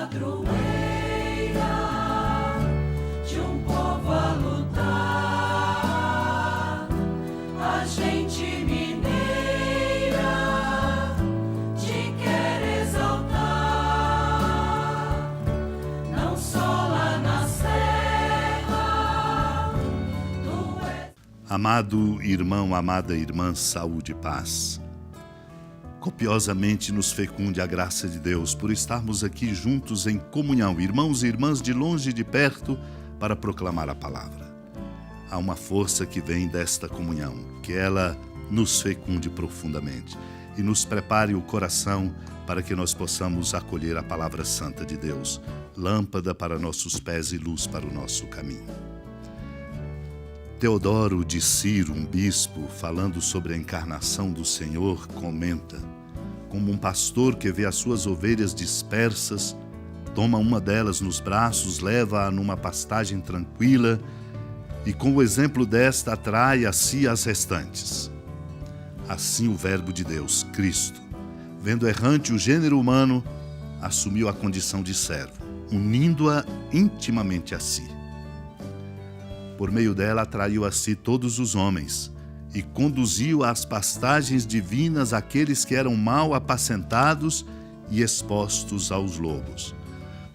padroeira de um povo a lutar, a gente mineira te quer exaltar, não só lá na serra, tu és. Amado irmão, amada irmã, saúde e paz. Copiosamente nos fecunde a graça de Deus por estarmos aqui juntos em comunhão, irmãos e irmãs de longe e de perto, para proclamar a palavra. Há uma força que vem desta comunhão, que ela nos fecunde profundamente e nos prepare o coração para que nós possamos acolher a palavra santa de Deus, lâmpada para nossos pés e luz para o nosso caminho. Teodoro de Ciro, um bispo, falando sobre a encarnação do Senhor, comenta: como um pastor que vê as suas ovelhas dispersas, toma uma delas nos braços, leva-a numa pastagem tranquila e, com o exemplo desta, atrai a si as restantes. Assim o Verbo de Deus, Cristo, vendo errante o gênero humano, assumiu a condição de servo, unindo-a intimamente a si. Por meio dela atraiu a si todos os homens e conduziu às pastagens divinas aqueles que eram mal apacentados e expostos aos lobos.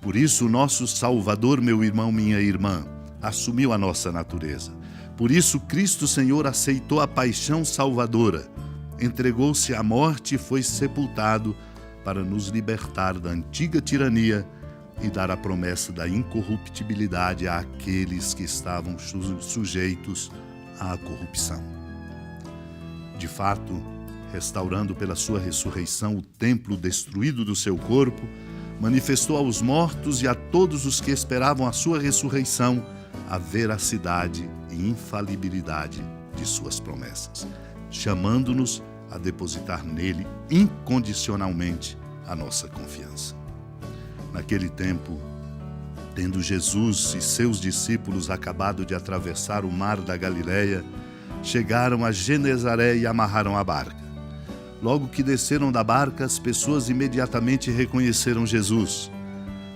Por isso o nosso Salvador, meu irmão, minha irmã, assumiu a nossa natureza. Por isso Cristo Senhor aceitou a paixão salvadora, entregou-se à morte e foi sepultado para nos libertar da antiga tirania e dar a promessa da incorruptibilidade àqueles que estavam sujeitos à corrupção. De fato, restaurando pela sua ressurreição o templo destruído do seu corpo, manifestou aos mortos e a todos os que esperavam a sua ressurreição a veracidade e infalibilidade de suas promessas, chamando-nos a depositar nele incondicionalmente a nossa confiança. Naquele tempo, tendo Jesus e seus discípulos acabado de atravessar o mar da Galileia, chegaram a Genezaré e amarraram a barca. Logo que desceram da barca, as pessoas imediatamente reconheceram Jesus.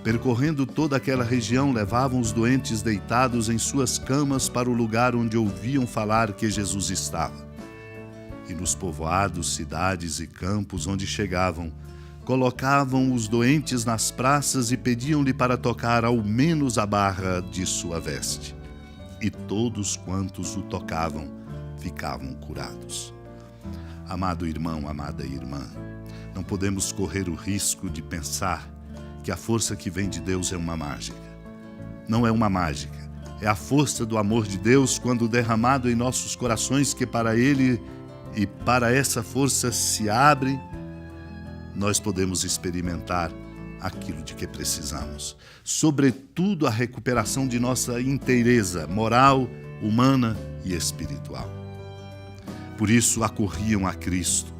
Percorrendo toda aquela região, levavam os doentes deitados em suas camas para o lugar onde ouviam falar que Jesus estava. E nos povoados, cidades e campos onde chegavam, colocavam os doentes nas praças e pediam-lhe para tocar ao menos a barra de sua veste. E todos quantos o tocavam ficavam curados. Amado irmão, amada irmã, não podemos correr o risco de pensar que a força que vem de Deus é uma mágica. Não é uma mágica, é a força do amor de Deus quando derramado em nossos corações, que para Ele e para essa força se abre, nós podemos experimentar aquilo de que precisamos. Sobretudo a recuperação de nossa inteireza moral, humana e espiritual. Por isso acorriam a Cristo,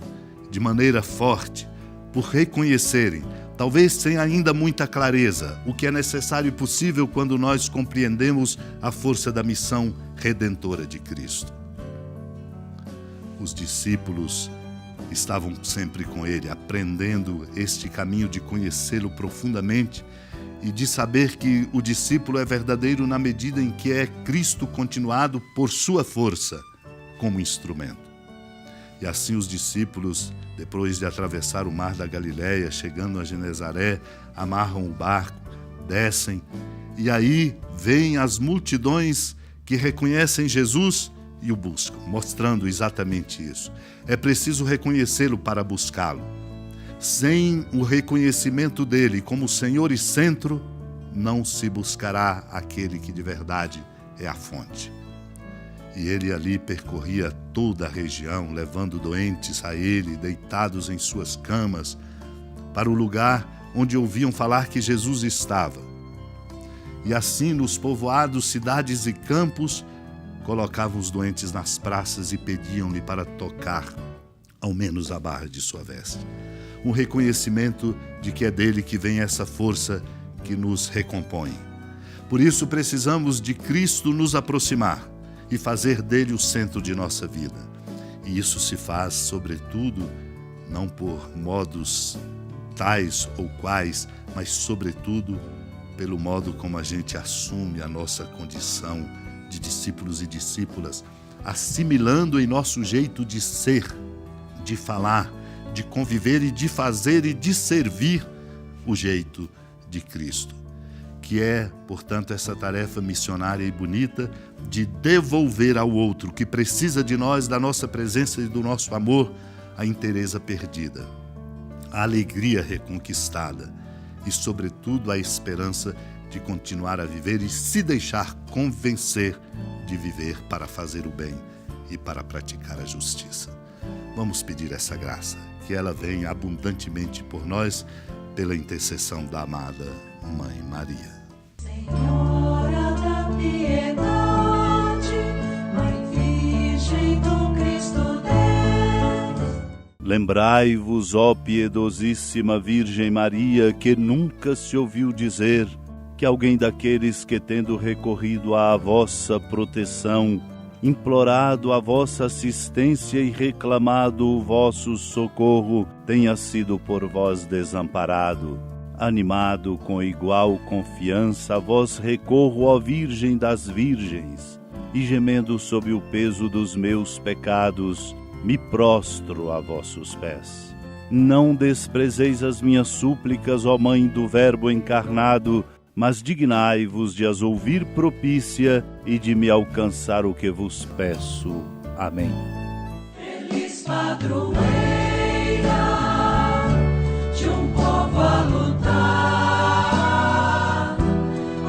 de maneira forte, por reconhecerem, talvez sem ainda muita clareza, o que é necessário e possível quando nós compreendemos a força da missão redentora de Cristo. Os discípulos estavam sempre com ele, aprendendo este caminho de conhecê-lo profundamente e de saber que o discípulo é verdadeiro na medida em que é Cristo continuado por sua força como instrumento. E assim os discípulos, depois de atravessar o mar da Galileia, chegando a Genezaré, amarram o barco, descem, e aí vêm as multidões que reconhecem Jesus e o buscam, mostrando exatamente isso. É preciso reconhecê-lo para buscá-lo. Sem o reconhecimento dele como Senhor e centro, não se buscará aquele que de verdade é a fonte. E ele ali percorria toda a região, levando doentes a ele, deitados em suas camas, para o lugar onde ouviam falar que Jesus estava. E assim, nos povoados, cidades e campos, colocavam os doentes nas praças e pediam-lhe para tocar ao menos a barra de sua veste. Um reconhecimento de que é dele que vem essa força que nos recompõe. Por isso precisamos de Cristo nos aproximar e fazer dele o centro de nossa vida. E isso se faz, sobretudo, não por modos tais ou quais, mas sobretudo pelo modo como a gente assume a nossa condição de discípulos e discípulas, assimilando em nosso jeito de ser, de falar, de conviver e de fazer e de servir o jeito de Cristo, que é, portanto, essa tarefa missionária e bonita de devolver ao outro que precisa de nós, da nossa presença e do nosso amor, a inteireza perdida, a alegria reconquistada e, sobretudo, a esperança de continuar a viver e se deixar convencer de viver para fazer o bem e para praticar a justiça. Vamos pedir essa graça, que ela venha abundantemente por nós, pela intercessão da amada Mãe Maria. Senhora da piedade, Mãe Virgem do Cristo Deus. Lembrai-vos, ó piedosíssima Virgem Maria, que nunca se ouviu dizer que alguém daqueles que, tendo recorrido à vossa proteção, implorado a vossa assistência e reclamado o vosso socorro, tenha sido por vós desamparado. Animado com igual confiança, a vós recorro, ó Virgem das Virgens, e gemendo sob o peso dos meus pecados, me prostro a vossos pés. Não desprezeis as minhas súplicas, ó Mãe do Verbo encarnado, mas dignai-vos de as ouvir propícia e de me alcançar o que vos peço. Amém. Feliz padroeira de um povo a lutar,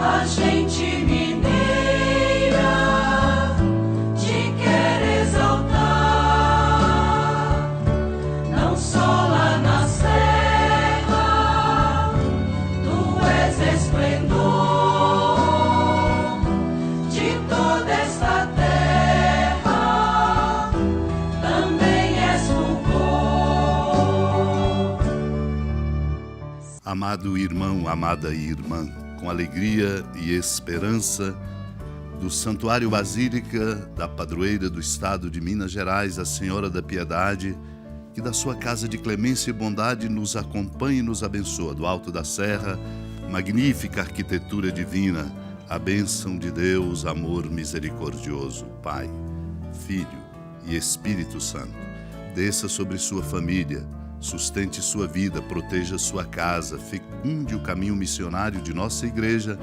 a gente mineira te quer exaltar, não só lá na serra, tu és esplendor de toda esta terra, também és fulgor. Amado irmão, amada irmã, com alegria e esperança, do Santuário Basílica da Padroeira do Estado de Minas Gerais, a Senhora da Piedade, que da sua casa de clemência e bondade nos acompanhe e nos abençoa. Do alto da serra, magnífica arquitetura divina, a bênção de Deus, amor misericordioso, Pai, Filho e Espírito Santo, desça sobre sua família, sustente sua vida, proteja sua casa, fecunde o caminho missionário de nossa igreja,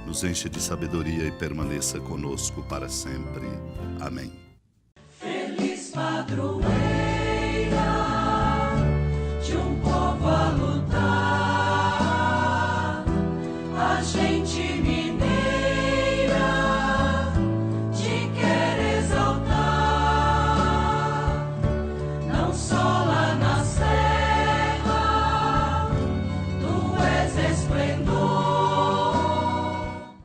nos encha de sabedoria e permaneça conosco para sempre. Amém. Feliz padroeira